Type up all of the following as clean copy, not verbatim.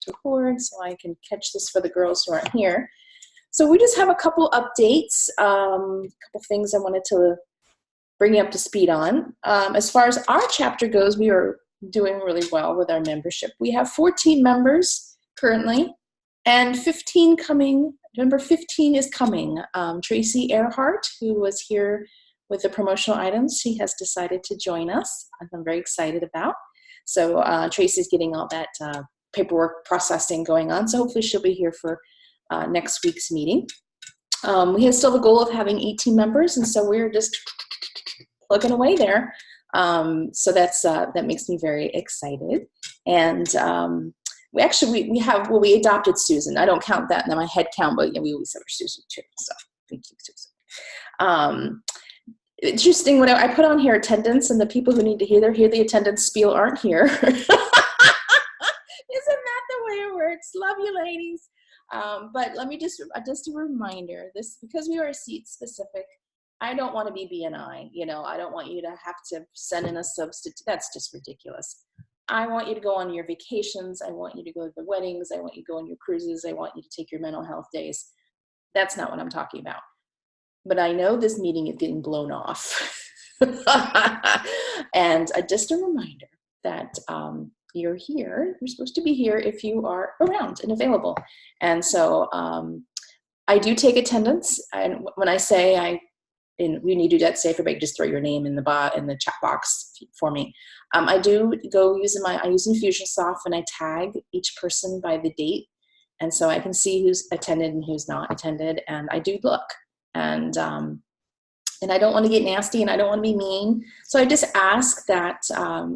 record so I can catch this for the girls who aren't here. So we just have a couple updates, a couple things I wanted to bring you up to speed on. As far as our chapter goes, we are doing really well with our membership. We have 14 members currently, and 15 coming. Number 15 is coming. Tracy Earhart, who was here with the promotional items, she has decided to join us. I'm very excited about. So Tracy's getting all that paperwork processing going on. So hopefully she'll be here for next week's meeting. We have still the goal of having 18 members, and so we're just plugging away there. So that makes me very excited. And we adopted Susan. I don't count that in my head count, but we always have Susan too. So thank you, Susan. Interesting, when I put on here attendance, and the people who need to hear the attendance spiel aren't here. Isn't that the way it works? Love you, ladies. But let me just a reminder, this, because we are seat specific, I don't want to be BNI. I don't want you to have to send in a substitute. That's just ridiculous. I want you to go on your vacations. I want you to go to the weddings. I want you to go on your cruises. I want you to take your mental health days. That's not what I'm talking about. But I know this meeting is getting blown off. And just a reminder that you're here. You're supposed to be here if you are around and available. And so I do take attendance. And when I say and we need to do that, say everybody just throw your name in the chat box for me. I do go I use Infusionsoft, and I tag each person by the date. And so I can see who's attended and who's not attended. And I do look. And I don't want to get nasty, and I don't want to be mean. So I just ask that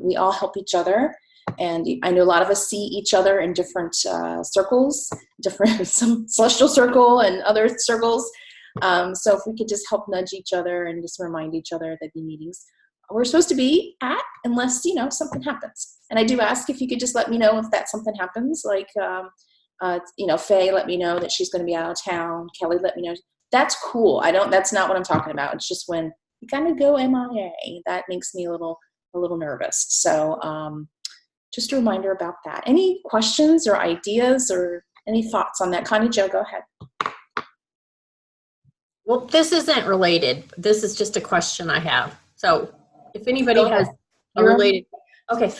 we all help each other. And I know a lot of us see each other in different circles, some celestial circle and other circles. So if we could just help nudge each other and just remind each other that the meetings we're supposed to be at, unless, something happens. And I do ask if you could just let me know if that something happens, like, Faye let me know that she's going to be out of town. Kelly let me know. That's cool. That's not what I'm talking about. It's just when you kind of go MIA, that makes me a little nervous. So just a reminder about that. Any questions or ideas or any thoughts on that? Connie Jo, go ahead. Well, this isn't related. This is just a question I have. So if anybody has a related, okay.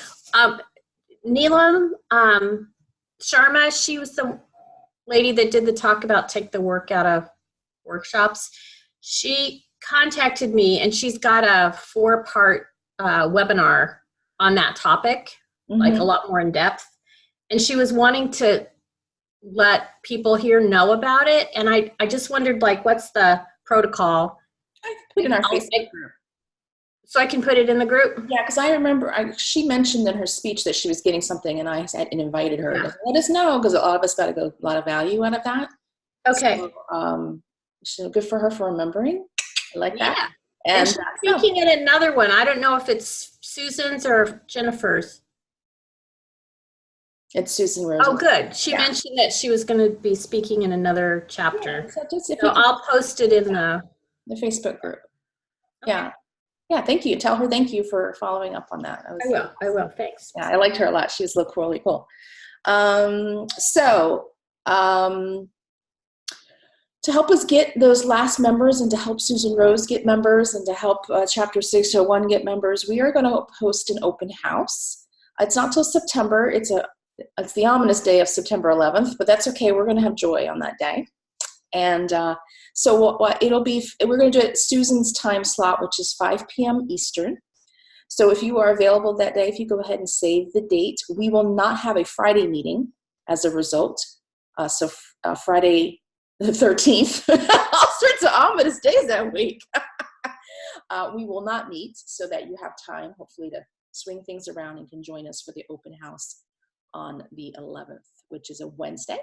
Neelam Sharma, she was the lady that did the talk about take the work out of workshops. She contacted me, and she's got a 4-part webinar on that topic, like a lot more in depth. And she was wanting to let people here know about it. And I just wondered, what's the protocol? I put it in our Facebook group. So I can put it in the group? Yeah, because I remember she mentioned in her speech that she was getting something, and I had invited her. Yeah. Let us know, because a lot of us got a lot of value out of that. Okay. So good for her for remembering. I like that. Yeah. And she's speaking at another one. I don't know if it's Susan's or Jennifer's. It's Susan Rose. Oh, good. She mentioned that she was going to be speaking in another chapter. Yeah, so I'll post it in the Facebook group. Okay. Yeah. Yeah, thank you. Tell her thank you for following up on that. I will. Thanks. Yeah, I liked her a lot. She was really cool. To help us get those last members, and to help Susan Rose get members, and to help Chapter 601 get members, we are going to host an open house. It's not till September. It's the ominous day of September 11th, but that's okay. We're going to have joy on that day. And so what it'll be, we're going to do it Susan's time slot, which is 5 p.m. Eastern. So if you are available that day, if you go ahead and save the date, we will not have a Friday meeting as a result. So Friday the 13th, all sorts of ominous days that week. We will not meet, so that you have time, hopefully, to swing things around and can join us for the open house on the 11th, which is a Wednesday,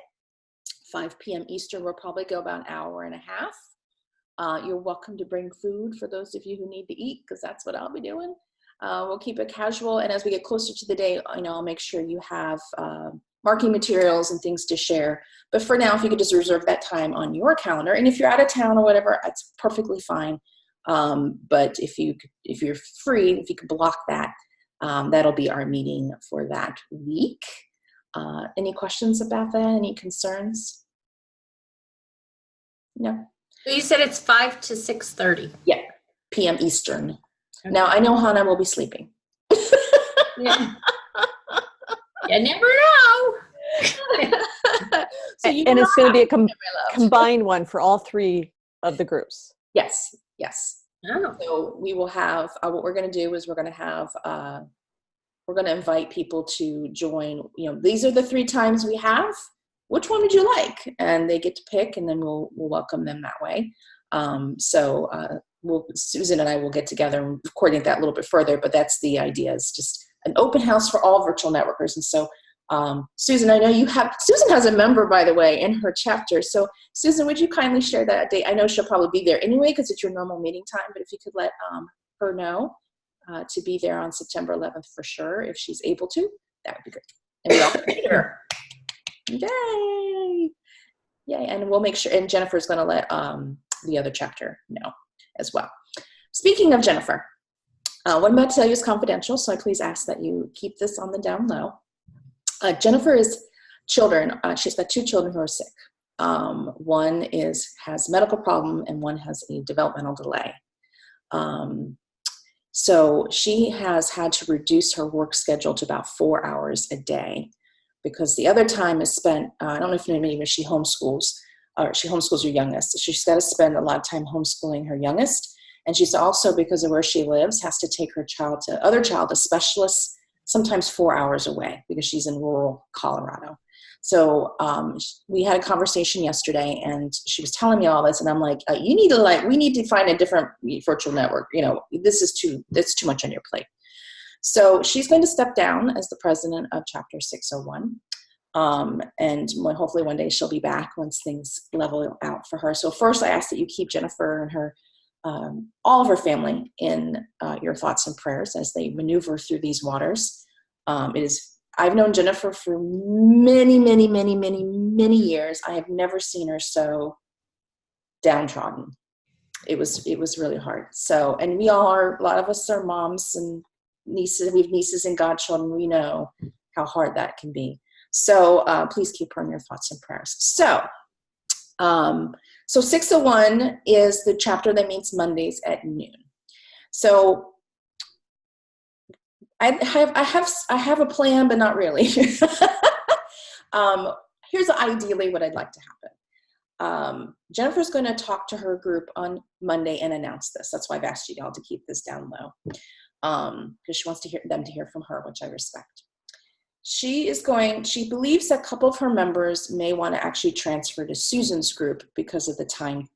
5 p.m. Eastern. We'll probably go about an hour and a half. You're welcome to bring food for those of you who need to eat, because that's what I'll be doing. We'll keep it casual, and as we get closer to the day, I'll make sure you have marking materials and things to share. But for now, if you could just reserve that time on your calendar, and if you're out of town or whatever, that's perfectly fine. But if you're free, if you could block that, that'll be our meeting for that week. Any questions about that? Any concerns? No? So you said it's 5 to 6:30. Yeah, p.m. Eastern. Okay. Now, I know Hannah will be sleeping. Yeah. You never know. So and it's going to be a combined one for all 3 of the groups. Yes, yes. Oh. So we will have, what we're going to do is we're going to have, we're going to invite people to join, these are the 3 times we have. Which one would you like? And they get to pick, and then we'll welcome them that way. Susan and I will get together and coordinate that a little bit further, but that's the idea, is just an open house for all virtual networkers. And so, Susan, I know Susan has a member, by the way, in her chapter. So Susan, would you kindly share that date? I know she'll probably be there anyway, because it's your normal meeting time, but if you could let her know to be there on September 11th for sure, if she's able to, that would be great. And we all meet her. Yay! Yay! And we'll make sure, and Jennifer's going to let the other chapter know as well. Speaking of Jennifer, what I'm about to tell you is confidential, so I please ask that you keep this on the down low. Jennifer is children. She's got 2 children who are sick. One has a medical problem, and one has a developmental delay. So she has had to reduce her work schedule to about 4 hours a day, because the other time is spent, I don't know if you know, she homeschools her youngest. So she's got to spend a lot of time homeschooling her youngest. And she's also, because of where she lives, has to take her other child to specialists, sometimes 4 hours away, because she's in rural Colorado. So we had a conversation yesterday, and she was telling me all this, and I'm like, we need to find a different virtual network. That's too much on your plate. So she's going to step down as the president of Chapter 601. And hopefully one day she'll be back once things level out for her. So first, I ask that you keep Jennifer and her, all of her family in your thoughts and prayers as they maneuver through these waters. I've known Jennifer for many, many, many, many, many years. I have never seen her so downtrodden. It was really hard. So, and a lot of us are moms and nieces. We have nieces and godchildren. We know how hard that can be. So please keep her in your thoughts and prayers. So 601 is the chapter that meets Mondays at noon. So I have a plan, but not really. Here's ideally what I'd like to happen. Jennifer's going to talk to her group on Monday and announce this. That's why I've asked you all to keep this down low, because she wants them to hear from her, which I respect. She believes that a couple of her members may want to actually transfer to Susan's group because of the time.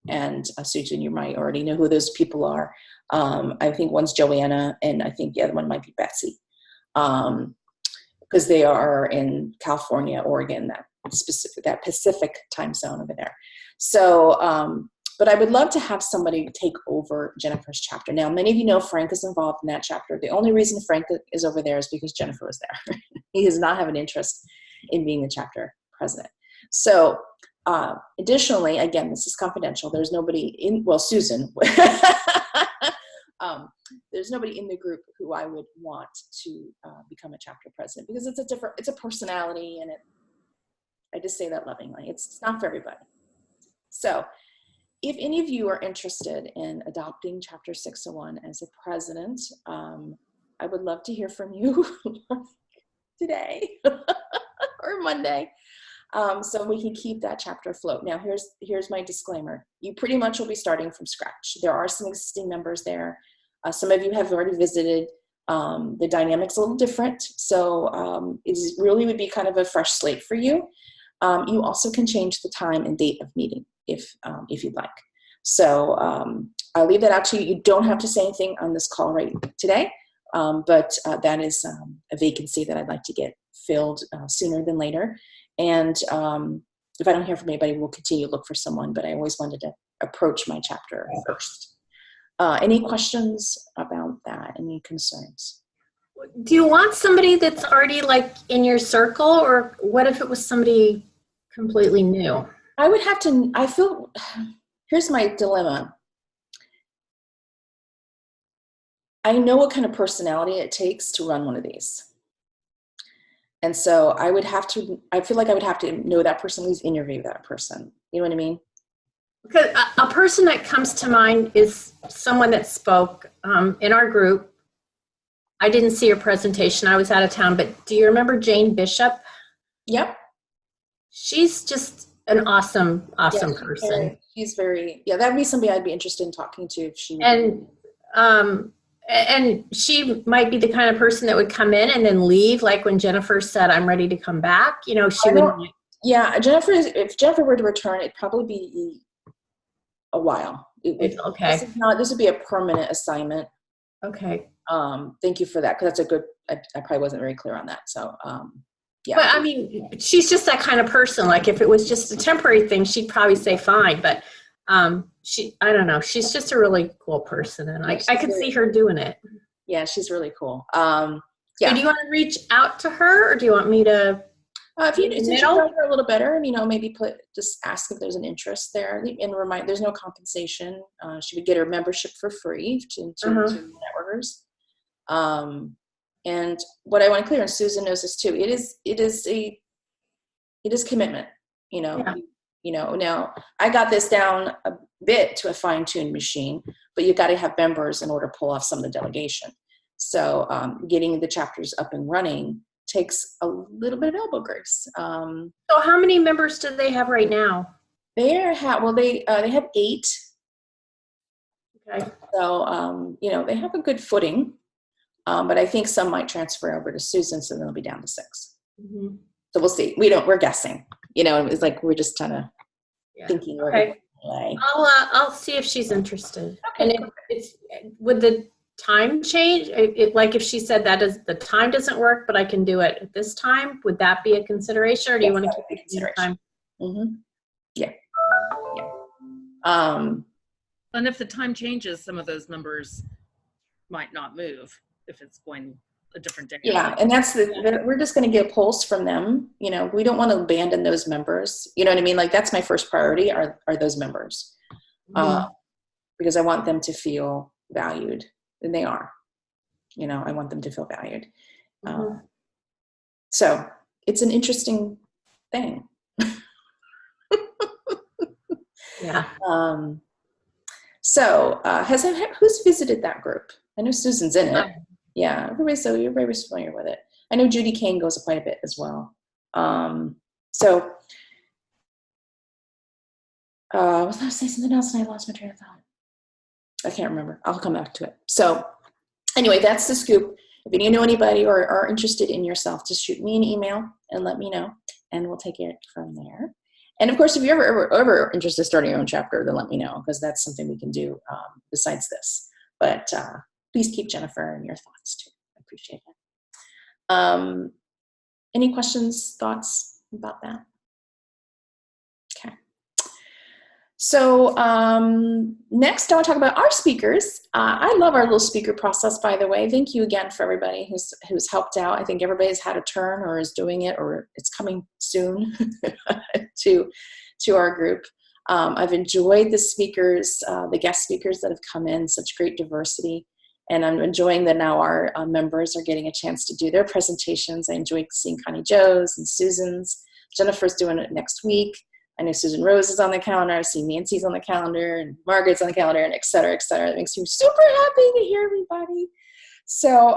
And Susan, you might already know who those people are. I think one's Joanna, and I think the other one might be Betsy, because they are in California, Oregon, that Pacific time zone over there. So, but I would love to have somebody take over Jennifer's chapter. Now, many of you know Frank is involved in that chapter. The only reason Frank is over there is because Jennifer is there. He does not have an interest in being the chapter president. So, additionally, again, this is confidential. There's nobody Susan. There's nobody in the group who I would want to become a chapter president, because it's a personality, and I just say that lovingly. It's not for everybody. So if any of you are interested in adopting Chapter 601 as a president, I would love to hear from you today or Monday, so we can keep that chapter afloat. Now, here's my disclaimer. You pretty much will be starting from scratch. There are some existing members there. Some of you have already visited. The dynamic's a little different, so it really would be kind of a fresh slate for you. You also can change the time and date of meeting if you'd like. So I'll leave that out to you. You don't have to say anything on this call right today, but that is a vacancy that I'd like to get filled sooner than later. And if I don't hear from anybody, we'll continue to look for someone, but I always wanted to approach my chapter first. Any questions about that? Any concerns? Do you want somebody that's already like in your circle, or what if it was somebody completely new? Here's my dilemma. I know what kind of personality it takes to run one of these. And so I feel like I would have to know that person, at least interview that person. You know what I mean? Because a person that comes to mind is someone that spoke in our group. I didn't see her presentation. I was out of town, but do you remember Jane Bishop? Yep. She's just an awesome person. She's very, that'd be somebody I'd be interested in talking to if she. And she might be the kind of person that would come in and then leave, like when Jennifer said, "I'm ready to come back." You know, she would. Yeah, if Jennifer were to return, it'd probably be a while. Okay. This would be a permanent assignment. Okay. Thank you for that, because that's a good. I probably wasn't very clear on that. So, yeah. But I mean, she's just that kind of person. Like if it was just a temporary thing, she'd probably say fine. But I don't know. She's just a really cool person, and I could see her doing it. Yeah, she's really cool. So do you want to reach out to her, or do you want me to? If you know her a little better, maybe just ask if there's an interest there, and remind there's no compensation. She would get her membership for free to networkers. And what I want to clear, and Susan knows this too, it is commitment. Now I got this down a bit to a fine-tuned machine, but you got to have members in order to pull off some of the delegation. So getting the chapters up and running takes a little bit of elbow grease. So how many members do they have right now? They have 8. Okay. So they have a good footing, but I think some might transfer over to Susan, so then they'll be down to 6. Mm-hmm. So we'll see. We're guessing. It's like we're just kind of thinking. Okay. I'll see if she's interested. Okay. And would the time change? Like if she said the time doesn't work, but I can do it at this time, would that be a consideration, or do you want to keep it consideration? Time? Mm-hmm. Yeah. And if the time changes, some of those numbers might not move if it's going a different day. Yeah, and that's we're just going to get a pulse from them. We don't want to abandon those members. You know what I mean? Like that's my first priority are those members, because I want them to feel valued, and they are. I want them to feel valued. So it's an interesting thing. Yeah. So who's visited that group? I know Susan's in it. Yeah, everybody's familiar with it. I know Judy Kane goes quite a bit as well. So was I going to say something else and I lost my train of thought? I can't remember. I'll come back to it. So anyway, that's the scoop. If you know anybody or are interested in yourself, just shoot me an email and let me know, and we'll take it from there. And of course, if you're ever interested in starting your own chapter, then let me know, because that's something we can do besides this. But please keep Jennifer in your thoughts too. I appreciate it. Any questions, thoughts about that? Okay. So next I want to talk about our speakers. I love our little speaker process, by the way. Thank you again for everybody who's helped out. I think everybody's had a turn or is doing it, or it's coming soon to our group. I've enjoyed the speakers, the guest speakers that have come in, such great diversity. And I'm enjoying that now our members are getting a chance to do their presentations. I enjoy seeing Connie Jo's and Susan's. Jennifer's doing it next week. I know Susan Rose is on the calendar. I see Nancy's on the calendar, and Margaret's on the calendar, and et cetera, et cetera. That makes me super happy to hear everybody. So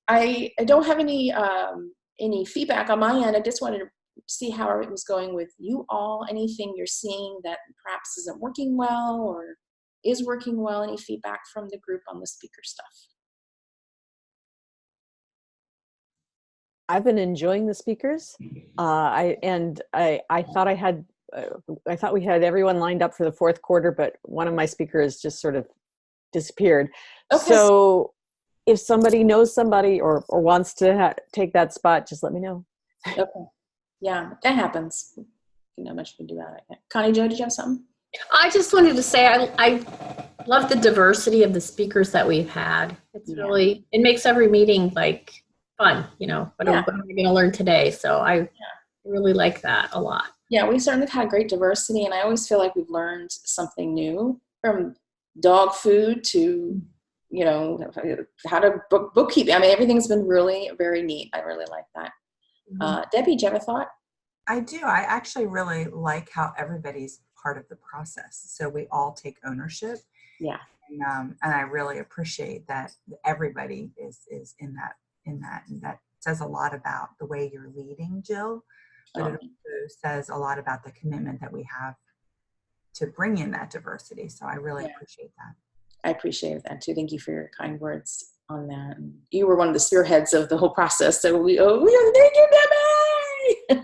I don't have any feedback on my end. I just wanted to see how it was going with you all. Anything you're seeing that perhaps isn't working well or is working well? Any feedback from the group on the speaker stuff? I've been enjoying the speakers. I thought we had everyone lined up for the fourth quarter, but one of my speakers just sort of disappeared. Okay. So if somebody knows somebody or wants to take that spot, just let me know. Okay. Yeah, that happens. Not much you can do about it. Connie Jo, did you have something? I just wanted to say I love the diversity of the speakers that we've had. It's really, it makes every meeting like fun, what are we going to learn today? So I really like that a lot. Yeah, we certainly had great diversity, and I always feel like we've learned something new, from dog food to, how to bookkeep. I mean, everything's been really very neat. I really like that. Debbie, do you have a thought? I do. I actually really like how everybody's part of the process. So we all take ownership. Yeah. And I really appreciate that everybody is in that. And that says a lot about the way you're leading, Jill, but it also says a lot about the commitment that we have to bring in that diversity. So I really appreciate that. I appreciate that too. Thank you for your kind words on that. You were one of the spearheads of the whole process. So thank you, Debbie!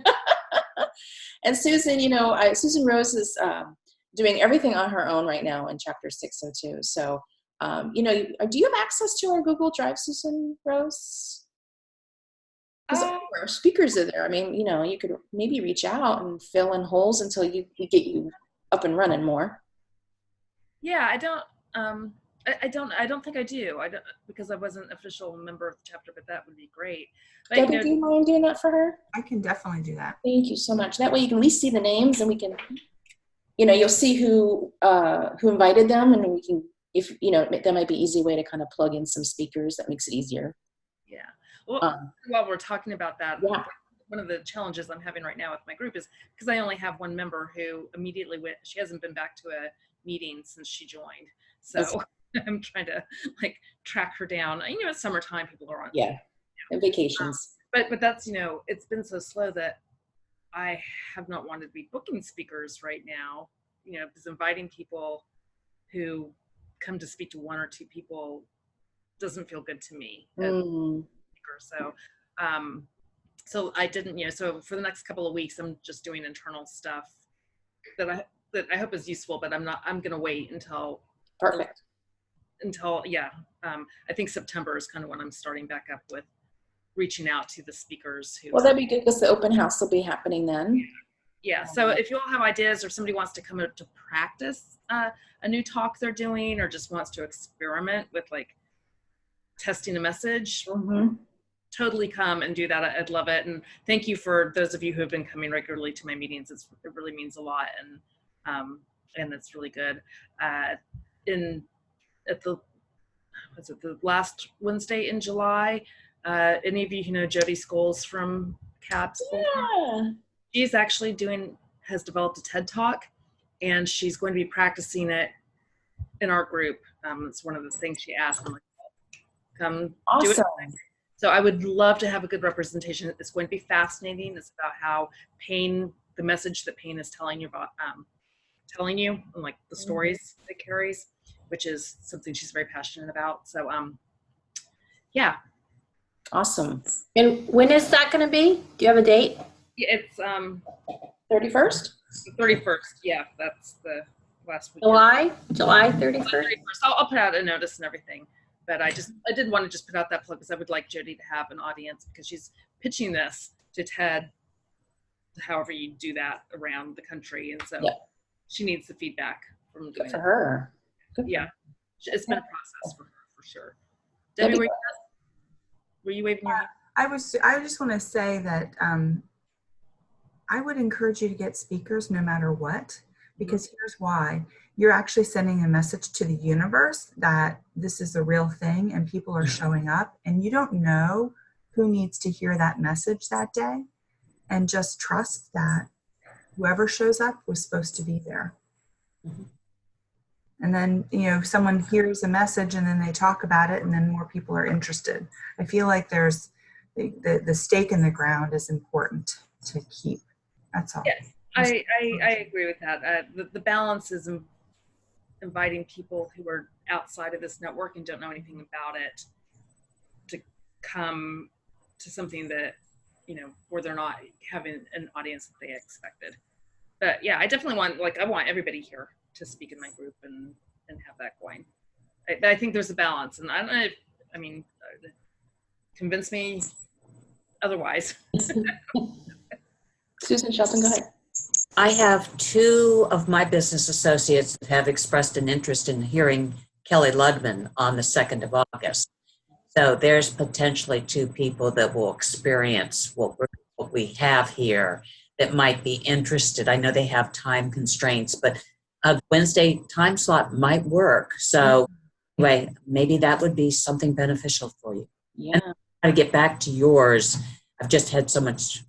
And Susan, Susan Rose is doing everything on her own right now in Chapter 602. So, do you have access to our Google Drive, Susan Rose? Because our speakers are there. I mean, you could maybe reach out and fill in holes until we get you up and running more. Yeah, I don't think I do. Because I wasn't an official member of the chapter, but that would be great. But, Debbie, do you mind doing that for her? I can definitely do that. Thank you so much. That way you can at least see the names, and we can, you'll see who invited them, and we can, that might be an easy way to kind of plug in some speakers. That makes it easier. Yeah. Well, while we're talking about that, yeah. One of the challenges I'm having right now with my group is because I only have one member who immediately went. She hasn't been back to a meeting since she joined, so I'm trying to track her down. It's summertime; people are on and vacations. But that's it's been so slow that I have not wanted to be booking speakers right now. Because inviting people who come to speak to one or two people doesn't feel good to me. So I didn't, so for the next couple of weeks, I'm just doing internal stuff that I hope is useful, but I'm going to wait until. Perfect. I think September is kind of when I'm starting back up with reaching out to the speakers. Well, that'd be good because the open house will be happening then. Yeah. So if you all have ideas or somebody wants to come out to practice a new talk they're doing, or just wants to experiment with testing a message, totally come and do that. I'd love it. And thank you for those of you who have been coming regularly to my meetings. It really means a lot. And it's really good. At the last Wednesday in July, any of you who know Jody Scholes from CAPS? Yeah. She's actually has developed a TED Talk, and she's going to be practicing it in our group. It's one of the things she asked. I'm like, come do it. So I would love to have a good representation. It's going to be fascinating. It's about how pain, the message that pain is telling you about, telling you, and the stories it carries, which is something she's very passionate about. So, yeah. Awesome. And when is that going to be? Do you have a date? It's 31st? The 31st. Yeah, that's the last week. July 31st. I'll put out a notice and everything. But I did want to just put out that plug because I would like Jody to have an audience, because she's pitching this to TED, however you do that around the country. And so she needs the feedback from doing Good for her. Yeah. It's been a process for her, for sure. Debbie, were you waving your hand? I just want to say that I would encourage you to get speakers no matter what, because here's why. You're actually sending a message to the universe that this is a real thing and people are showing up, and you don't know who needs to hear that message that day, and just trust that whoever shows up was supposed to be there. And then, someone hears a message and then they talk about it, and then more people are interested. I feel like there's the stake in the ground is important to keep. That's all. Yes, I agree with that. The balance is inviting people who are outside of this network and don't know anything about it to come to something that, where they're not having an audience that they expected. But yeah, I definitely want everybody here to speak in my group and have that going. I think there's a balance, and I don't know convince me otherwise. Susan Shelton, go ahead. I have two of my business associates that have expressed an interest in hearing Kelly Ludman on the 2nd of August. So there's potentially two people that will experience what we have here that might be interested. I know they have time constraints, but a Wednesday time slot might work. So anyway, maybe that would be something beneficial for you. Yeah. And to get back to yours, I've just had so much,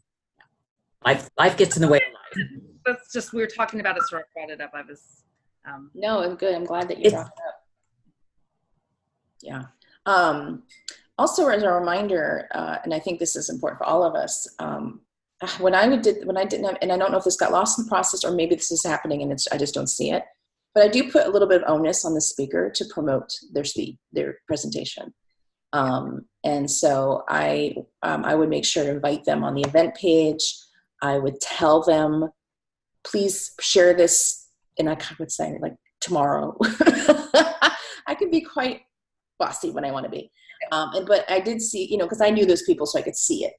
life gets in the way of life. That's just, we were talking about it, so I brought it up. I was, No, I'm good. I'm glad that you brought it up. Yeah. Also, as a reminder, and I think this is important for all of us, when I didn't have, and I don't know if this got lost in the process or maybe this is happening and I just don't see it, but I do put a little bit of onus on the speaker to promote their presentation. And so I would make sure to invite them on the event page. I would tell them, please share this, and I would say like tomorrow. I can be quite bossy when I want to be. But I did see, because I knew those people, so I could see it.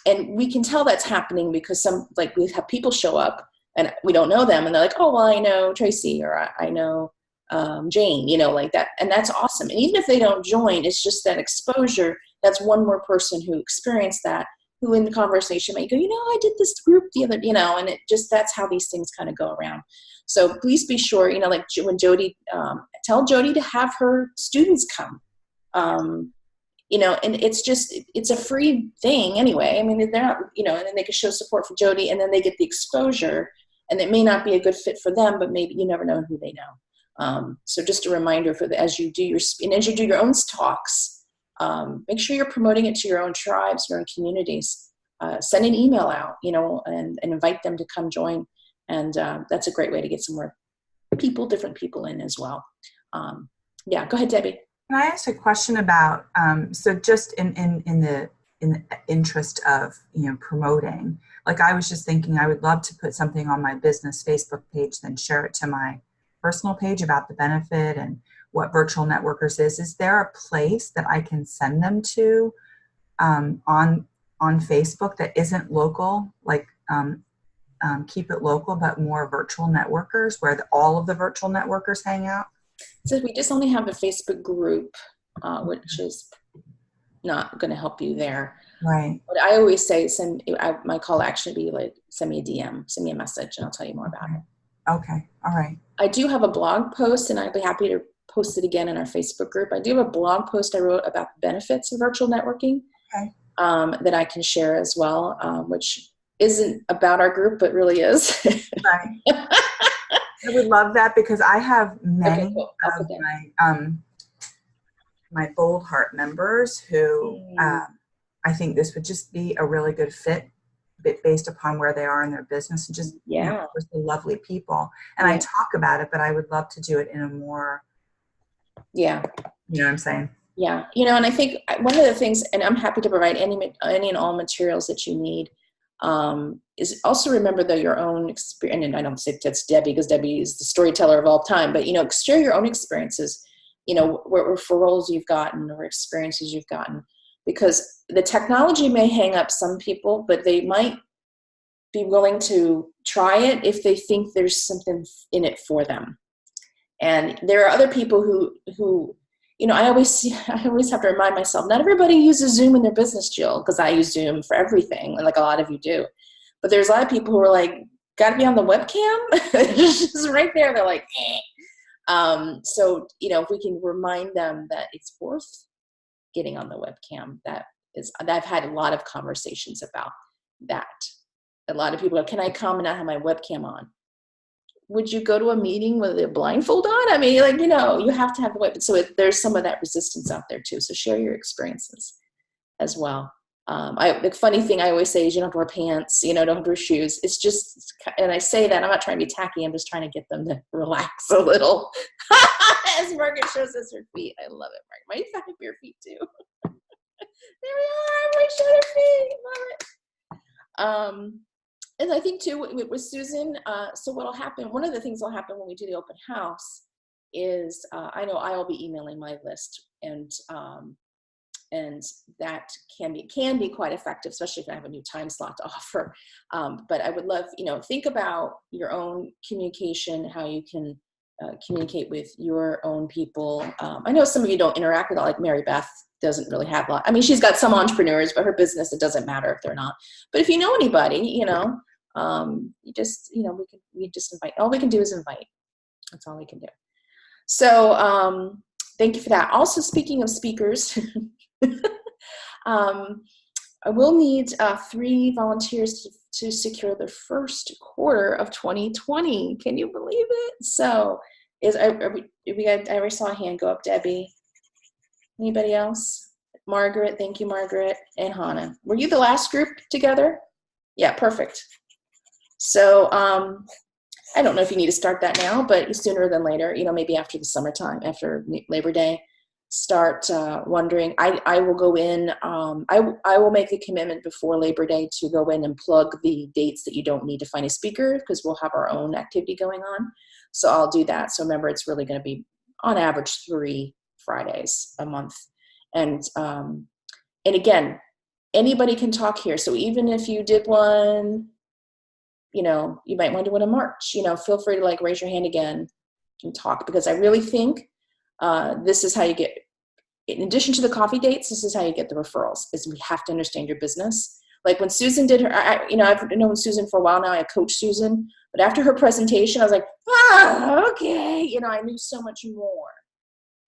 And we can tell that's happening because we have people show up and we don't know them, and they're like, oh, well, I know Tracy, or I know Jane, like that. And that's awesome. And even if they don't join, it's just that exposure. That's one more person who experienced that, who in the conversation might go, I did this group the other, and that's how these things kind of go around. So please be sure, like when Jody, tell Jody to have her students come. And it's a free thing anyway. I mean, they're not, and then they can show support for Jody, and then they get the exposure, and it may not be a good fit for them, but maybe you never know who they know. So just a reminder as you do your own talks, make sure you're promoting it to your own tribes, your own communities. Send an email out, and invite them to come join. And that's a great way to get some more different people in as well. Yeah, go ahead, Debbie. Can I ask a question about, so just in the interest of, promoting, like I was just thinking I would love to put something on my business Facebook page, then share it to my personal page about the benefit and what Virtual Networkers is. Is there a place that I can send them to on Facebook that isn't local, like keep it local, but more Virtual Networkers, where all of the Virtual Networkers hang out? So we just only have a Facebook group, which is not going to help you there. Right. But I always say, my call to action would be like, send me a DM, send me a message, and I'll tell you more about it. Okay. All right. I do have a blog post, and I'd be happy to post it again in our Facebook group. I do have a blog post I wrote about the benefits of virtual networking. Okay. That I can share as well, which isn't about our group, but really is. Right. I would love that because I have many of my Bold Heart members who I think this would just be a really good fit based upon where they are in their business, and just just lovely people. And I talk about it, but I would love to do it in a more you know what I'm saying? Yeah, and I think one of the things, and I'm happy to provide any and all materials that you need, is also remember that your own experience, and I don't say that's Debbie because Debbie is the storyteller of all time, but, share your own experiences, what referrals you've gotten or experiences you've gotten, because the technology may hang up some people, but they might be willing to try it if they think there's something in it for them. And there are other people who I always have to remind myself, not everybody uses Zoom in their business, Jill, because I use Zoom for everything, like a lot of you do. But there's a lot of people who are like, got to be on the webcam. It's just right there. They're like, eh. So, if we can remind them that it's worth getting on the webcam, I've had a lot of conversations about that. A lot of people are, can I come and not have my webcam on? Would you go to a meeting with a blindfold on? I mean, you have to have the webcam. So there's some of that resistance out there too. So share your experiences as well. The funny thing I always say is you don't have to wear pants, don't have to wear shoes. It's just, and I say that, I'm not trying to be tacky. I'm just trying to get them to relax a little. As Margaret shows us her feet. I love it, Margaret. Why do you have your feet too? There we are. Everybody showed her feet. Love it. And I think too with Susan, so what'll happen, one of the things that'll happen when we do the open house is I know I'll be emailing my list, and that can be quite effective, especially if I have a new time slot to offer. But I would love, think about your own communication, how you can communicate with your own people. I know some of you don't interact with, like Mary Beth doesn't really have a lot. I mean, she's got some entrepreneurs, but her business, it doesn't matter if they're not. But if you know anybody, you just, we just invite. All we can do is invite. That's all we can do. So thank you for that. Also, speaking of speakers, I will need 3 volunteers to secure the first quarter of 2020. Can you believe it? So, I already saw a hand go up. Debbie. Anybody else? Margaret, thank you, Margaret, and Hannah. Were you the last group together? Yeah, perfect. So, I don't know if you need to start that now, but sooner than later, maybe after the summertime, after Labor Day, start wondering. I will go in, I will make a commitment before Labor Day to go in and plug the dates that you don't need to find a speaker, because we'll have our own activity going on. So I'll do that. So remember, it's really going to be on average 3 Fridays a month. And again, anybody can talk here. So even if you did one, you might want to do one in March, feel free to raise your hand again and talk, because I really think this is how you get, in addition to the coffee dates, this is how you get the referrals, is we have to understand your business. Like when Susan did her, I've known Susan for a while now, I coached Susan, but after her presentation, I was like, okay, I knew so much more.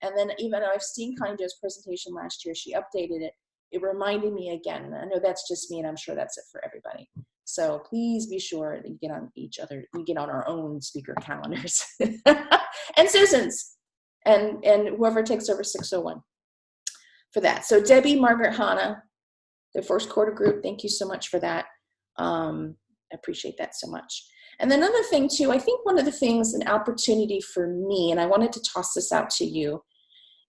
And then even though I've seen Connie Jo's presentation last year, she updated it. It reminded me again. I know that's just me, and I'm sure that's it for everybody. So please be sure that you get on we get on our own speaker calendars and Susan's and whoever takes over 601 for that. So Debbie, Margaret, Hannah, the first quarter group, thank you so much for that. I appreciate that so much. And then another thing too, I think one of the things, an opportunity for me, and I wanted to toss this out to you,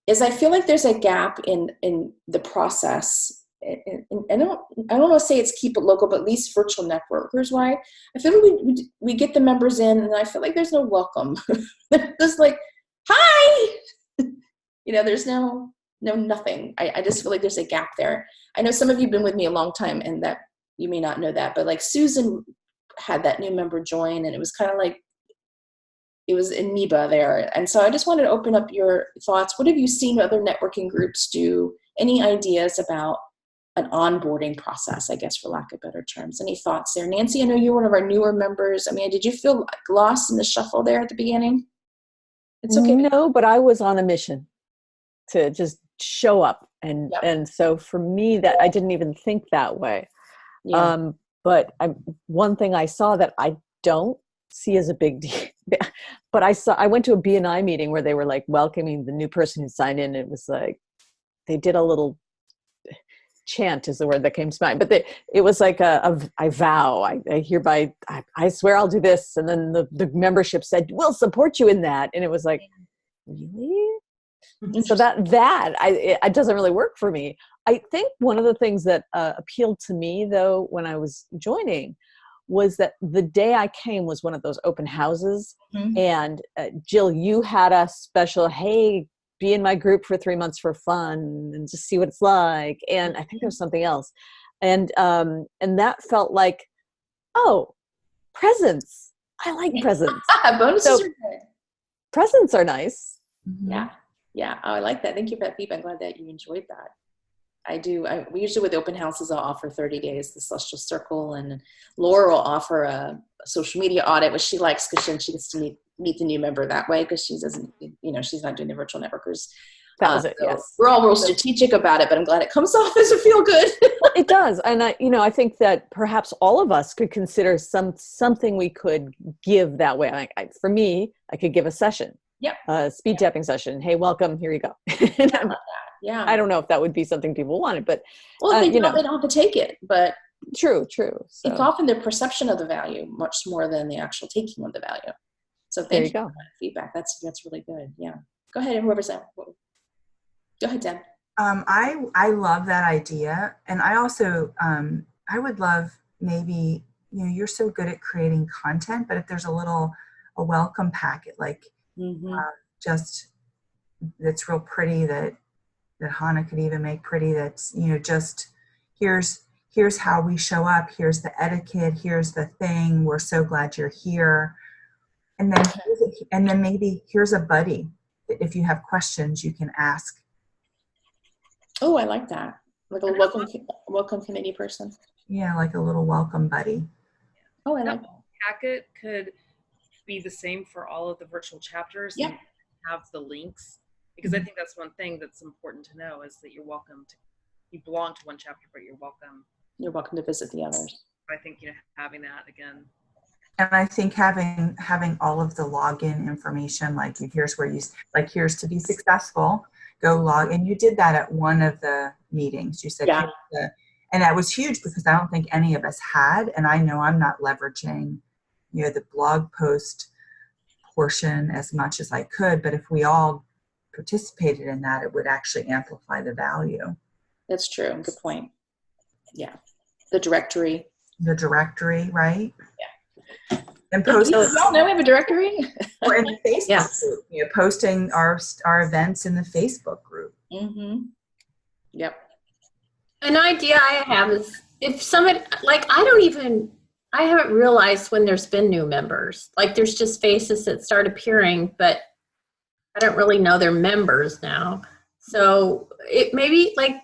is I feel like there's a gap in the process. And I don't want to say it's keep it local, but at least virtual networkers wide. I feel like we get the members in, and I feel like there's no welcome. There's like, hi, there's no nothing. I just feel like there's a gap there. I know some of you have been with me a long time, and that you may not know that, but like Susan had that new member join, and it was kind of like, it was amoeba there. And so I just wanted to open up your thoughts. What have you seen other networking groups do? Any ideas about an onboarding process, I guess, for lack of better terms? Any thoughts there? Nancy, I know you're one of our newer members. I mean, did you feel lost in the shuffle there at the beginning? It's okay. No, but I was on a mission to just show up. And so for me, that I didn't even think that way. Yeah. But one thing I saw that I don't see as a big deal, but I went to a BNI meeting where they were like welcoming the new person who signed in. It was like, they did a little chant is the word that came to mind, but it was like I vow, I hereby, I swear I'll do this. And then the membership said, we'll support you in that. And it was like, really? So it doesn't really work for me. I think one of the things that appealed to me though, when I was joining, was that the day I came was one of those open houses. Mm-hmm. And Jill, you had a special, hey, be in my group for 3 months for fun and just see what it's like. And I think there was something else. And that felt like, oh, presents. I like presents. Bonuses are good. Presents are nice. Mm-hmm. Yeah. Yeah. Oh, I like that. Thank you for that feedback. I'm glad that you enjoyed that. I do. We usually with open houses, I'll offer 30 days, the Celestial Circle, and Laura will offer a social media audit, which she likes because she gets to meet the new member that way, because she doesn't, she's not doing the virtual networkers. That was it. So yes. We're all real strategic about it, but I'm glad it comes off as a feel good. It does. And I think that perhaps all of us could consider something we could give that way. For me, I could give a session. Yep. Speed tapping session. Hey, welcome. Here you go. Yeah. I don't know if that would be something people wanted, but well, if they don't have to take it. But true. So. It's often their perception of the value much more than the actual taking of the value. So thank you for that feedback. That's really good. Yeah. Go ahead, whoever's that. Go ahead, Deb. I love that idea, and I also I would love maybe you're so good at creating content, but if there's a welcome packet like just that's real pretty that Hannah could even make pretty. That's just here's how we show up. Here's the etiquette. Here's the thing. We're so glad you're here. And then maybe here's a buddy that if you have questions you can ask. Oh, I like that. Like a welcome committee person. Yeah, like a little welcome buddy. Oh, I like that. Packet could be the same for all of the virtual chapters. Yeah. And have the links, because I think that's one thing that's important to know is that you're welcome to. You belong to one chapter, but you're welcome You're welcome to visit the others. I think, having that again. And I think having all of the login information, like here's where here's to be successful, go log. And you did that at one of the meetings. You said, Yeah. and that was huge because I don't think any of us had, and I know I'm not leveraging, the blog post portion as much as I could, but if we all participated in that, it would actually amplify the value. That's true. Good point. Yeah. The directory. The directory, right? Yeah. And Yeah, post. you all know we have a directory. Or in the Facebook Yeah. group, posting our events in the Facebook group. Mm-hmm. Yep. An idea I have is if somebody, I haven't realized when there's been new members. Like there's just faces that start appearing, but I don't really know they're members now. So it maybe like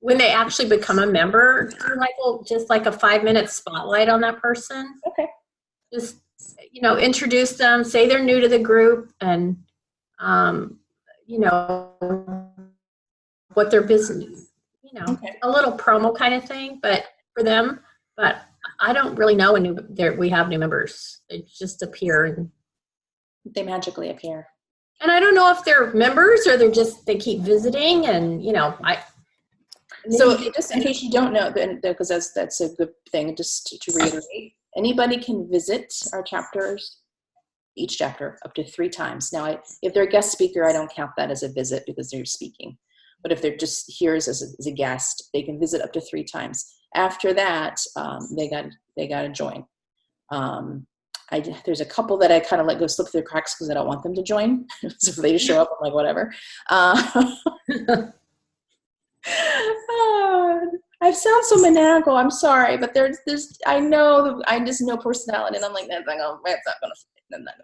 when they actually become a member, do just like a 5-minute spotlight on that person. Okay. Just, introduce them, say they're new to the group, and, what their business, Okay. a little promo kind of thing, but for them. But I don't really know when we have new members. They just appear, and They magically appear. I don't know if they're members or they keep visiting, and So just in case you don't know, then because that's a good thing, just to reiterate, anybody can visit our chapters, each chapter, up to 3 times. Now, if they're a guest speaker, I don't count that as a visit because they're speaking. But if they're just here as a guest, they can visit up to 3 times. After that, they got to join. There's a couple that I kind of let go slip through the cracks because I don't want them to join. So if they just show up, I'm like, whatever. I sound so maniacal. I'm sorry, but there's I just know personality, and I'm like, that's not gonna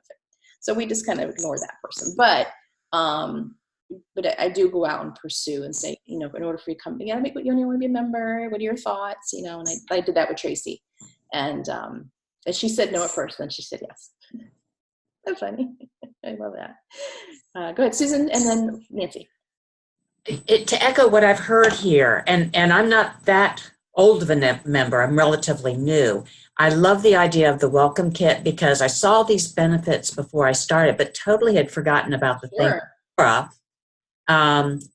fit. So we just kind of ignore that person. But I do go out and pursue and say, in order for you to come, you gotta you want to be a member. What are your thoughts? And I did that with Tracy, and she said no at first, then she said yes. That's funny. I love that. Go ahead, Susan, and then Nancy. To echo what I've heard here, and I'm not that old of a member, I'm relatively new. I love the idea of the welcome kit because I saw these benefits before I started, but totally had forgotten about the thing.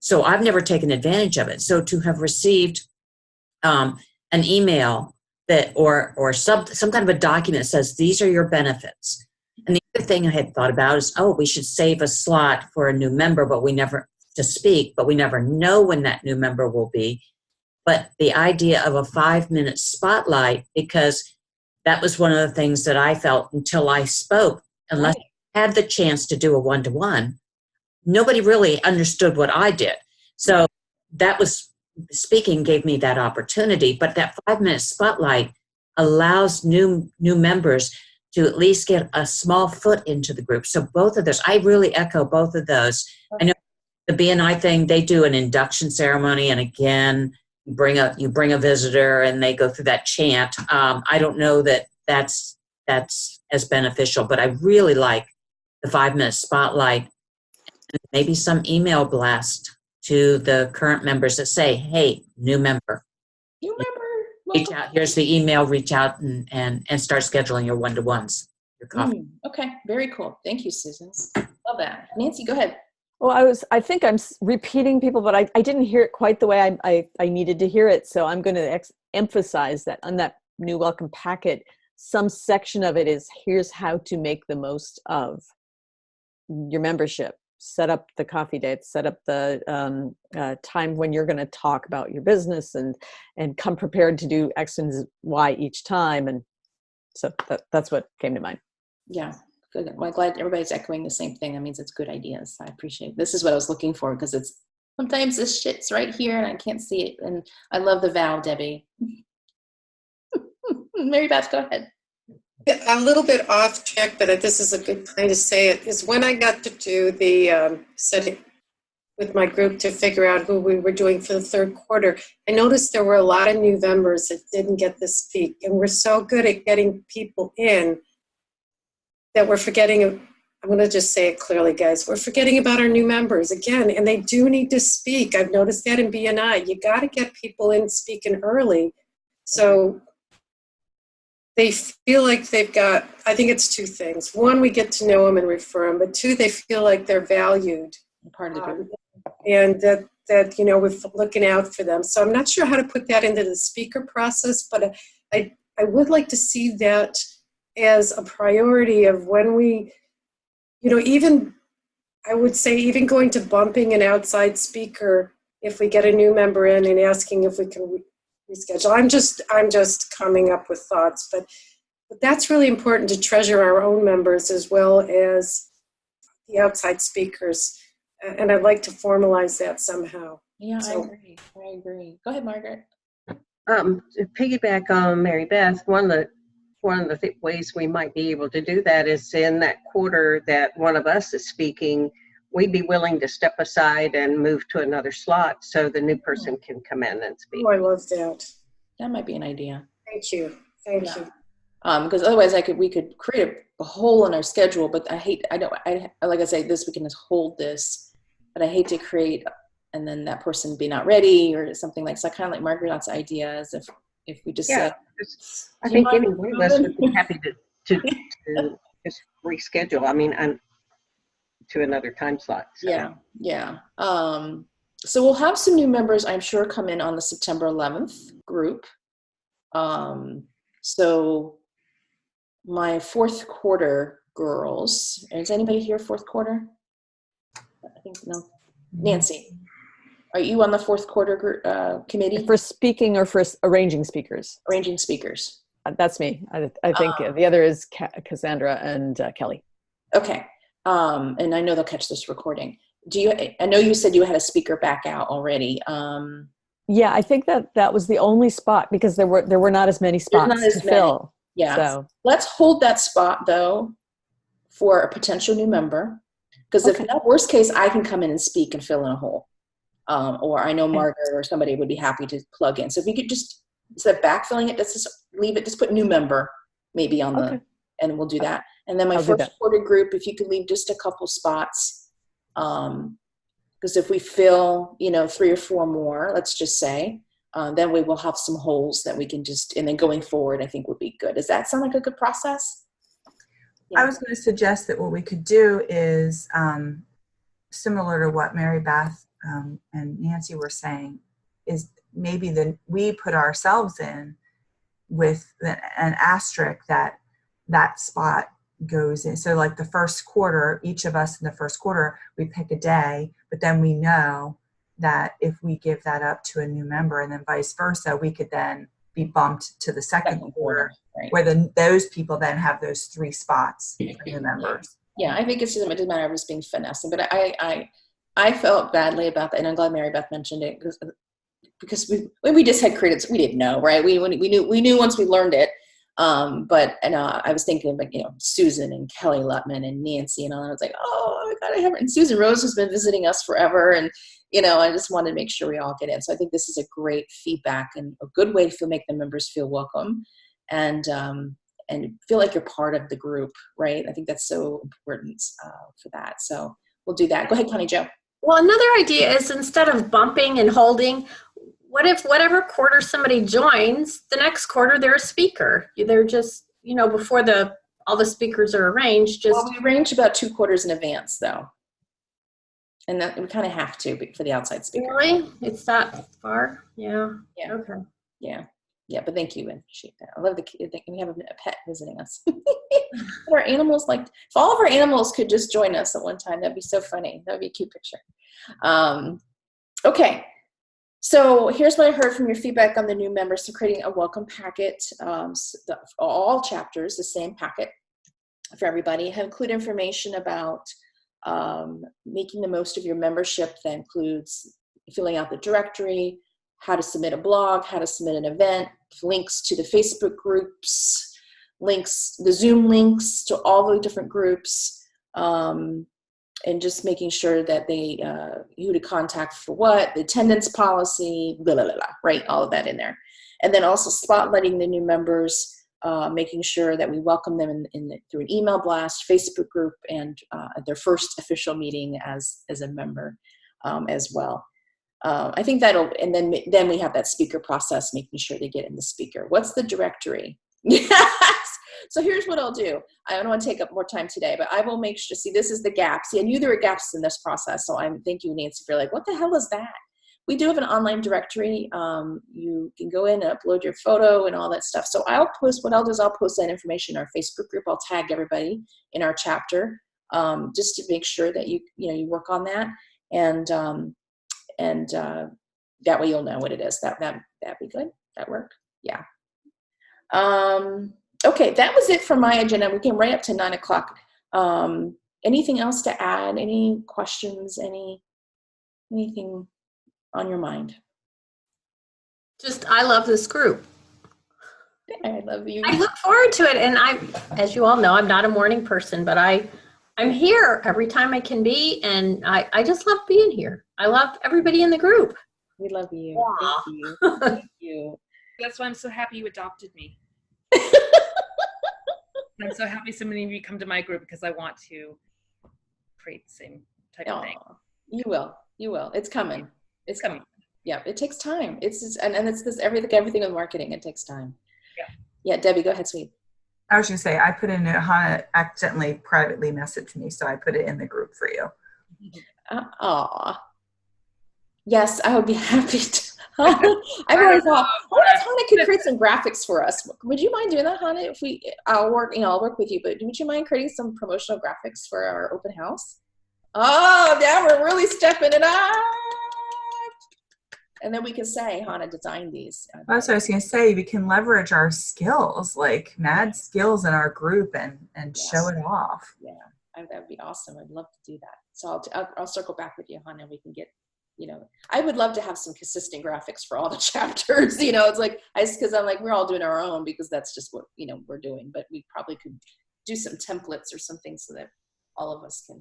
So I've never taken advantage of it. So to have received an email that or some kind of a document that says these are your benefits. And the other thing I had thought about is, we should save a slot for a new member, but we never know when that new member will be. But the idea of a 5-minute spotlight, because that was one of the things that I felt until I spoke, unless I had the chance to do a one-to-one, nobody really understood what I did. So that was, speaking gave me that opportunity, but that 5-minute spotlight allows new members to at least get a small foot into the group. So both of those, I really echo both of those. I know the BNI thing, they do an induction ceremony, and again, you bring a visitor and they go through that chant. I don't know that that's as beneficial, but I really like the 5-minute spotlight, and maybe some email blast to the current members that say, "Hey, new member, reach out. Here's the email. Reach out and start scheduling your one-to-ones, your coffee." Okay, very cool. Thank you, Susan. Love that. Nancy, go ahead. Well, I think I'm repeating people, but I didn't hear it quite the way I needed to hear it. So I'm going to emphasize that on that new welcome packet, some section of it is here's how to make the most of your membership. Set up the coffee dates, set up the time when you're going to talk about your business, and come prepared to do X and Y each time. And so that's what came to mind. Yeah. Good. Well, I'm glad everybody's echoing the same thing. That means it's good ideas. I appreciate it. This is what I was looking for, because it's sometimes this shit's right here and I can't see it. And I love the vow, Debbie. Mary Beth, go ahead. A little bit off track, but this is a good time to say it, is when I got to do the setting with my group to figure out who we were doing for the third quarter, I noticed there were a lot of new members that didn't get to speak. And we're so good at getting people in that we're forgetting, I'm going to just say it clearly, guys, we're forgetting about our new members again, and they do need to speak. I've noticed that in BNI. You got to get people in speaking early So they feel like they've got, I think it's two things. One, we get to know them and refer them, but two, they feel like they're valued. Part of the group. And that we're looking out for them. So I'm not sure how to put that into the speaker process, but I would like to see that as a priority of when we, even, I would say even going to bumping an outside speaker if we get a new member in and asking if we can reschedule. I'm just coming up with thoughts, but that's really important to treasure our own members as well as the outside speakers. And I'd like to formalize that somehow. Yeah, So, I agree. Go ahead, Margaret. To piggyback on Mary Beth, one of the ways we might be able to do that is in that quarter that one of us is speaking, we'd be willing to step aside and move to another slot so the new person can come in and speak. oh, I love that. That might be an idea. Thank you. Thank you. Because otherwise we could create a hole in our schedule, but like I say, we can just hold this, but I hate to create and then that person be not ready or something like, so kind of like Margaret's idea is if we just said, I think any one of us would be happy to just reschedule. I mean, to another time slot. So. Yeah. So we'll have some new members, I'm sure, come in on the September 11th group. So my fourth quarter girls, is anybody here fourth quarter? I think no. Nancy, are you on the fourth quarter committee? For speaking or for arranging speakers? Arranging speakers. That's me. I think the other is Cassandra and Kelly. Okay. And I know they'll catch this recording. I know you said you had a speaker back out already. Yeah, I think that was the only spot because there were not as many spots to fill. Yeah. So let's hold that spot though for a potential new member. Because if not, worst case, I can come in and speak and fill in a hole. Or I know Margaret or somebody would be happy to plug in. So if you could just, instead of backfilling it, just leave it, just put new member maybe on and we'll do that. And then my first quarter group, if you could leave just a couple spots. Because if we fill, 3 or 4 more, let's just say, then we will have some holes that we can and then going forward, I think would be good. Does that sound like a good process? I was going to suggest that what we could do is similar to what Mary Beth and Nancy were saying, is maybe we put ourselves in with an asterisk that spot goes in. So like the first quarter, each of us in the first quarter, we pick a day, but then we know that if we give that up to a new member and then vice versa, we could then be bumped to the second quarter. Right. Where those people then have those 3 spots for new members. Yeah, I think it doesn't matter if it's being finessing, but I felt badly about that, and I'm glad Mary Beth mentioned it because when we just had creatives, we didn't know, right? We knew once we learned it, but I was thinking of Susan and Kelly Lutman and Nancy and all. And I was like, oh my God, I haven't. And Susan Rose has been visiting us forever, and I just wanted to make sure we all get in. So I think this is a great feedback and a good way to make the members feel welcome. And feel like you're part of the group, right? I think that's so important for that. So we'll do that. Go ahead, Connie Jo. Well, another idea is instead of bumping and holding, what if whatever quarter somebody joins, the next quarter they're a speaker? They're just, before all the speakers are arranged. Well, we arrange about 2 quarters in advance, though. And that we kind of have to for the outside speaker. Really? It's that far? Yeah. Yeah. Okay. Yeah, but thank you. And I love we have a pet visiting us. Our animals if all of our animals could just join us at one time, that'd be so funny. That'd be a cute picture. Okay. So here's what I heard from your feedback on the new members. So creating a welcome packet, all chapters, the same packet for everybody. Have include information about making the most of your membership. That includes filling out the directory, how to submit a blog, how to submit an event, links to the Facebook groups, the Zoom links to all the different groups, and just making sure that who to contact for what, the attendance policy, blah, blah, blah, blah, right? All of that in there. And then also spotlighting the new members, making sure that we welcome them through an email blast, Facebook group, and their first official meeting as a member as well. I think that'll, and then we have that speaker process, making sure they get in the speaker. What's the directory? Yes. So here's what I'll do. I don't want to take up more time today, but I will make sure, see, this is the gap. See, I knew there were gaps in this process. So thank you, Nancy, for like, what the hell is that? We do have an online directory. You can go in and upload your photo and all that stuff. So I'll post, what I'll do is I'll post that information in our Facebook group. I'll tag everybody in our chapter, just to make sure that you work on that. And that way you'll know what it is. That'd be good. That work? Yeah. Okay, that was it for my agenda. We came right up to 9 o'clock. Anything else to add? Any questions? Anything on your mind? Just, I love this group. I love you. I look forward to it. And as you all know, I'm not a morning person, but I'm here every time I can be. And I just love being here. I love everybody in the group. We love you. Wow. Thank you. Thank you. That's why I'm so happy you adopted me. I'm so happy so many of you come to my group because I want to create the same type of thing. You will. It's coming. It's coming. Yeah, it takes time. It's just, and it's this everything with marketing. It takes time. Yeah, Debbie, go ahead, sweet. I was going to say, I put in Hannah accidentally privately messaged me, so I put it in the group for you. Yes, I would be happy to. I've always thought, what if Hannah could create some graphics for us? Would you mind doing that, Hannah? I'll work with you, but would you mind creating some promotional graphics for our open house? Oh, now we're really stepping it up. And then we can say, Hannah designed these. That's what I was going to say. We can leverage our skills, like mad skills in our group and Yes. show it off. Yeah, that would be awesome. I'd love to do that. So I'll circle back with you, Hannah. We can get, I would love to have some consistent graphics for all the chapters. It's like, because I'm like, we're all doing our own because that's just what, we're doing. But we probably could do some templates or something so that all of us can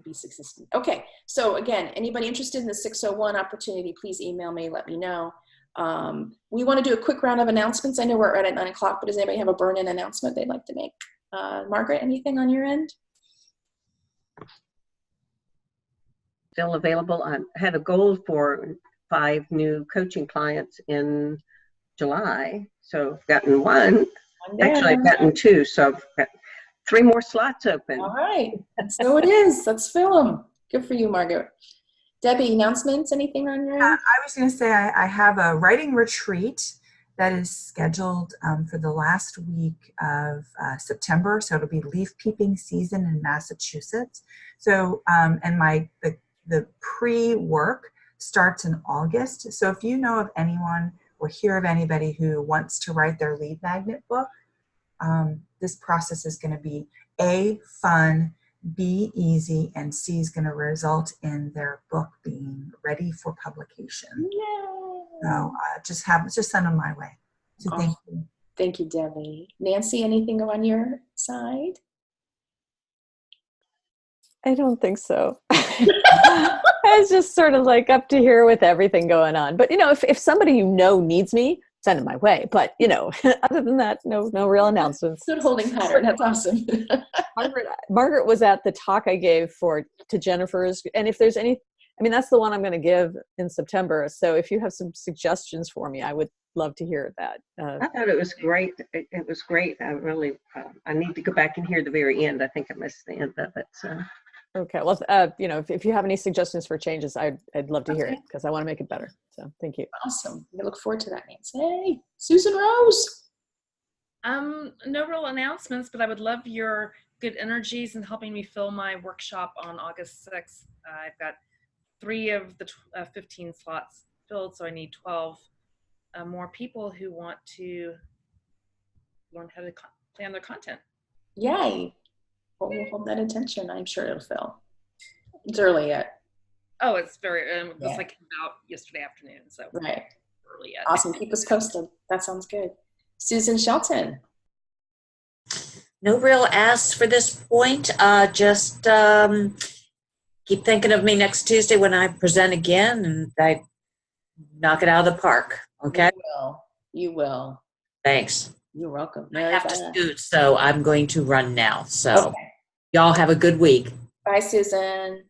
be consistent. Okay, so again, anybody interested in the 601 opportunity, please email me, let me know. We want to do a quick round of announcements. I know we're right at 9 o'clock, but does anybody have a burn-in announcement they'd like to make? Margaret, anything on your end? Still available. I had a goal for 5 new coaching clients in July. So I've gotten one. Actually, I've gotten 2. So I've got 3 more slots open. All right. So it is. Let's fill them. Good for you, Margaret. Debbie, announcements? Anything on your end? I was going to say I have a writing retreat that is scheduled for the last week of September. So it'll be leaf peeping season in Massachusetts. So and the pre-work starts in August. So if you know of anyone or hear of anybody who wants to write their lead magnet book, this process is going to be A, fun, B, easy, and C is going to result in their book being ready for publication. So just send them my way. So thank you. Thank you, Debbie. Nancy, anything on your side? I don't think so. It's just sort of like up to here with everything going on. But, if somebody needs me, send them my way. But, other than that, no real announcements. Good holding pattern. That's awesome. Margaret was at the talk I gave to Jennifer's. And if there's that's the one I'm going to give in September. So if you have some suggestions for me, I would love to hear that. I thought it was great. It was great. I really, I need to go back and hear the very end. I think I missed the end of it. So. Okay. Well, if you have any suggestions for changes, I'd love to hear it because I want to make it better. So thank you. Awesome. I look forward to that, Nancy. Hey, Susan Rose. No real announcements, but I would love your good energies in helping me fill my workshop on August 6th. I've got 3 of the 15 slots filled, so I need 12 more people who want to learn how to plan their content. Yay. Well, we'll hold that attention. I'm sure it'll fill. It's early yet. Oh, it's very, this like came out yesterday afternoon, so right. Early yet. Awesome. Keep us posted. That sounds good. Susan Shelton. No real asks for this point. Just keep thinking of me next Tuesday when I present again, and I knock it out of the park. Okay? You will. Thanks. You're welcome. I have to scoot, so I'm going to run now. So y'all have a good week. Bye, Susan.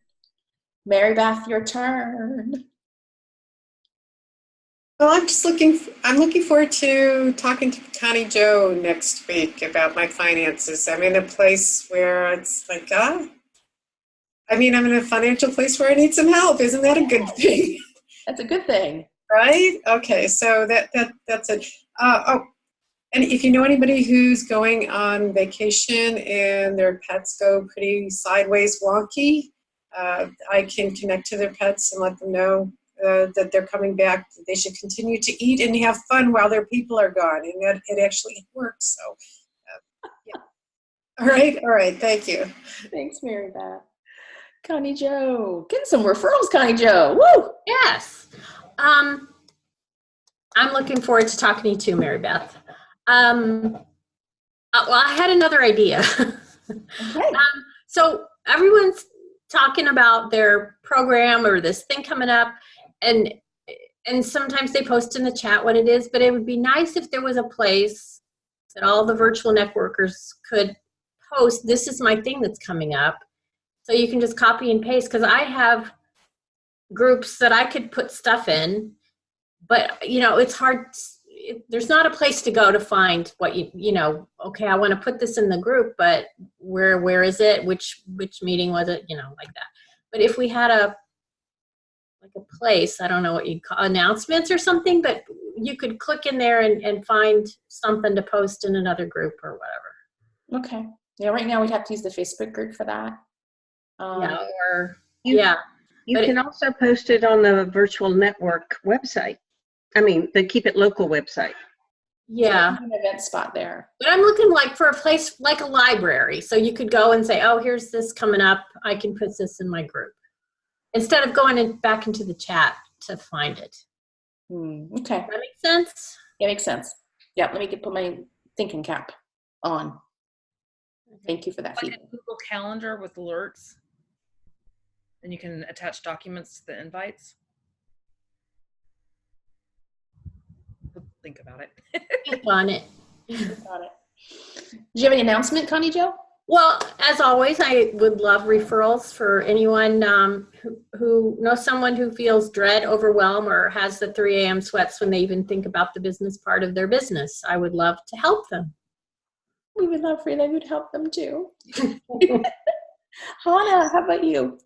Mary Beth, your turn. Well, I'm looking forward to talking to Connie Joe next week about my finances. I'm in a place where it's like, I'm in a financial place where I need some help. Isn't that a good thing? That's a good thing. Right? Okay, so that's it. And if you know anybody who's going on vacation and their pets go pretty sideways wonky, I can connect to their pets and let them know that they're coming back. They should continue to eat and have fun while their people are gone, and that it actually works. So, yeah. All right. Thank you. Thanks, Mary Beth. Connie Joe, getting some referrals, Connie Joe. Woo! Yes. I'm looking forward to talking to you too, Mary Beth. Well, I had another idea. Okay. So everyone's talking about their program or this thing coming up, and sometimes they post in the chat what it is, but it would be nice if there was a place that all the virtual networkers could post, this is my thing that's coming up. So you can just copy and paste, because I have groups that I could put stuff in, but it's hard. There's not a place to go to find what okay, I want to put this in the group, but where is it? Which meeting was it? Like that. But if we had a place, I don't know what you'd call announcements or something, but you could click in there and find something to post in another group or whatever. Okay. Yeah, right now we'd have to use the Facebook group for that. You can also post it on the virtual network website. The Keep It Local website. Yeah. An event spot there. But I'm looking for a place like a library. So you could go and say, oh, here's this coming up. I can put this in my group. Instead of going back into the chat to find it. Okay. Does that make sense? Yeah, makes sense. Yeah, let me put my thinking cap on. Thank you for that Like feedback. a Google Calendar with alerts. And you can attach documents to the invites. Think about it. Think on it. Got it. Do you have any announcement, Connie Joe? Well, as always, I would love referrals for anyone who knows someone who feels dread, overwhelm, or has the 3 a.m. sweats when they even think about the business part of their business. I would love to help them. We would love for you. They would help them too. Hannah, how about you?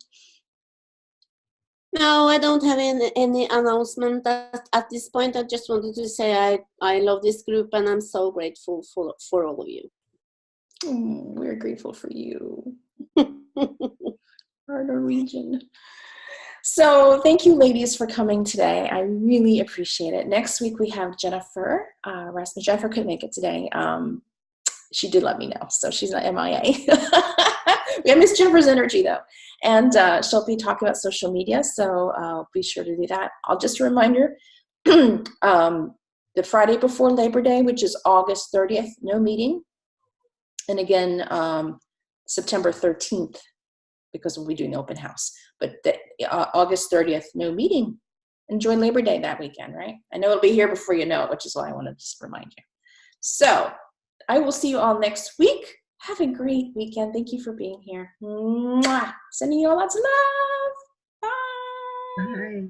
No, I don't have any announcement at this point. I just wanted to say I love this group and I'm so grateful for all of you. We're grateful for you. Our Norwegian. So thank you, ladies, for coming today. I really appreciate it. Next week we have Jennifer. Jennifer couldn't make it today. She did let me know, so she's not MIA. We miss Jennifer's energy, though. And she'll be talking about social media, so be sure to do that. I'll just a reminder, the Friday before Labor Day, which is August 30th, no meeting. And again, September 13th, because we'll be doing the open house. But August 30th, no meeting. Enjoy Labor Day that weekend, right? I know it'll be here before you know it, which is why I want to just remind you. So I will see you all next week. Have a great weekend. Thank you for being here. Mwah. Sending you all lots of love. Bye. Bye.